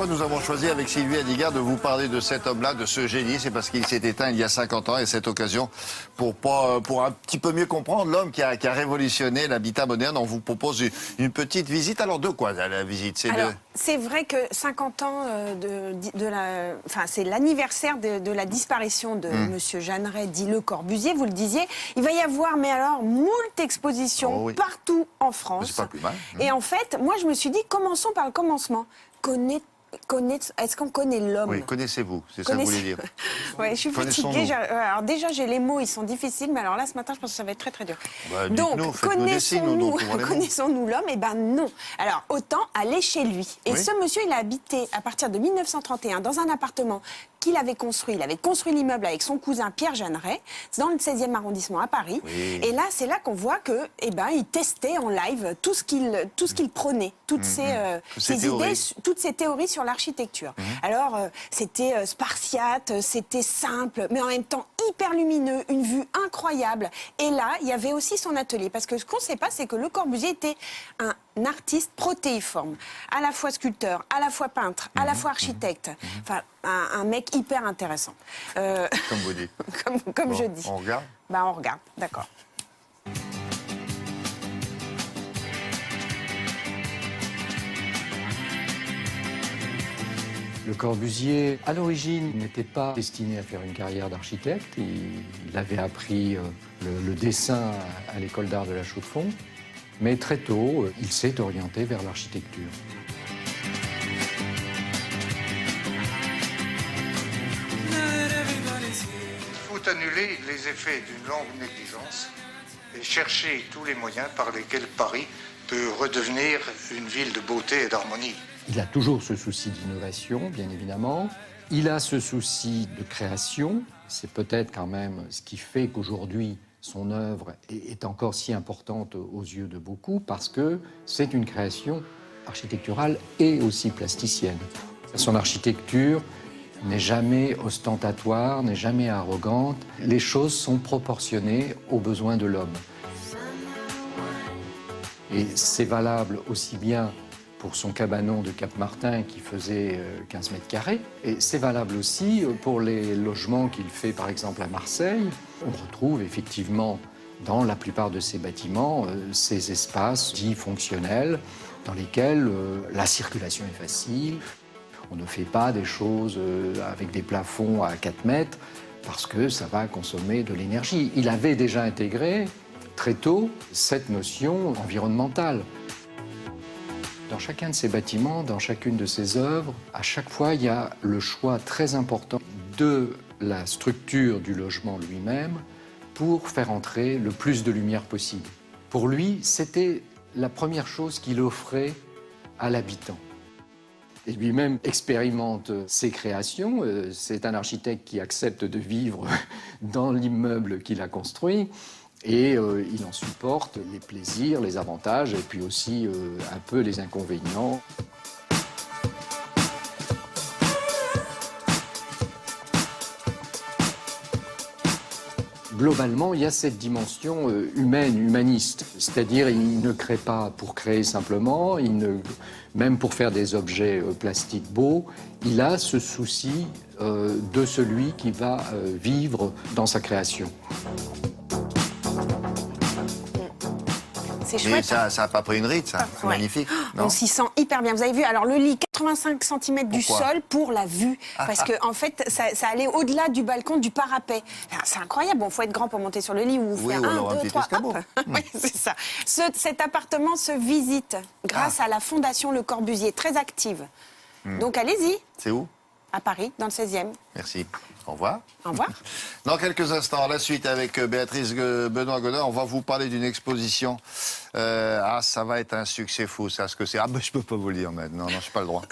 pourquoi nous avons choisi avec Sylvie Adiga de vous parler de cet homme-là, de ce génie? C'est parce qu'il s'est éteint il y a 50 ans et cette occasion, pour un petit peu mieux comprendre l'homme qui a révolutionné l'habitat moderne, on vous propose une petite visite. Alors de quoi la visite? C'est vrai que 50 ans c'est l'anniversaire de la disparition de Monsieur Jeanneret, dit Le Corbusier, vous le disiez. Il va y avoir, mais alors, moult expositions partout en France. C'est pas plus mal. Et en fait, moi je me suis dit, commençons par le commencement. Est-ce qu'on connaît l'homme? Oui, connaissez-vous, c'est ça que vous voulez dire. Oui, je suis fatiguée. Alors déjà, j'ai les mots, ils sont difficiles, mais alors là, ce matin, je pense que ça va être très très dur. Bah, donc, connaissons-nous l'homme? Eh ben non. Alors, autant aller chez lui. Et ce monsieur, il a habité à partir de 1931 dans un appartement qu'il avait construit. Il avait construit l'immeuble avec son cousin Pierre Jeanneret, dans le 16e arrondissement à Paris. Oui. Et là, c'est là qu'on voit que, il testait en live tout ce qu'il prenait, toutes ses idées, toutes ses théories sur l'architecture. Alors, c'était spartiate, c'était simple, mais en même temps hyper lumineux, une vue incroyable. Et là, il y avait aussi son atelier. Parce que ce qu'on ne sait pas, c'est que Le Corbusier était un artiste protéiforme, à la fois sculpteur, à la fois peintre, à la fois architecte. Enfin, un mec hyper intéressant. Comme vous dites. comme bon, je dis. On regarde? On regarde, d'accord. Le Corbusier, à l'origine, n'était pas destiné à faire une carrière d'architecte. Il avait appris le dessin à l'école d'art de la Chaux-de-Fonds. Mais très tôt, il s'est orienté vers l'architecture. Il faut annuler les effets d'une longue négligence et chercher tous les moyens par lesquels Paris peut redevenir une ville de beauté et d'harmonie. Il a toujours ce souci d'innovation, bien évidemment. Il a ce souci de création. C'est peut-être quand même ce qui fait qu'aujourd'hui, son œuvre est encore si importante aux yeux de beaucoup, parce que c'est une création architecturale et aussi plasticienne. Son architecture n'est jamais ostentatoire, n'est jamais arrogante. Les choses sont proportionnées aux besoins de l'homme. Et c'est valable aussi bien pour son cabanon de Cap-Martin qui faisait 15 mètres carrés. Et c'est valable aussi pour les logements qu'il fait par exemple à Marseille. On retrouve effectivement dans la plupart de ces bâtiments ces espaces dits fonctionnels dans lesquels la circulation est facile. On ne fait pas des choses avec des plafonds à 4 mètres parce que ça va consommer de l'énergie. Il avait déjà intégré très tôt cette notion environnementale. Dans chacun de ces bâtiments, dans chacune de ces œuvres, à chaque fois, il y a le choix très important de la structure du logement lui-même pour faire entrer le plus de lumière possible. Pour lui, c'était la première chose qu'il offrait à l'habitant. Et lui-même expérimente ses créations. C'est un architecte qui accepte de vivre dans l'immeuble qu'il a construit. Et il en supporte les plaisirs, les avantages et puis aussi un peu les inconvénients. Globalement, il y a cette dimension humaine, humaniste. C'est-à-dire, il ne crée pas pour créer simplement, même pour faire des objets plastiques beaux, il a ce souci de celui qui va vivre dans sa création. C'est chouette. Mais ça n'a pas pris une ride, ça. C'est magnifique. On s'y sent hyper bien. Vous avez vu, alors le lit, 85 cm du sol pour la vue. Parce que, en fait, ça allait au-delà du balcon, du parapet. C'est incroyable. Bon, il faut être grand pour monter sur le lit ou faire un, deux, trois. Oui, c'est ça. Cet appartement se visite grâce à la Fondation Le Corbusier, très active. Donc allez-y. C'est où? À Paris, dans le 16e. Merci. Au revoir. Au revoir. Dans quelques instants, la suite avec Béatrice Benoît-Godin. On va vous parler d'une exposition. Ça va être un succès fou, ça. Ce que c'est. Je peux pas vous le dire maintenant. Non, je n'ai pas le droit.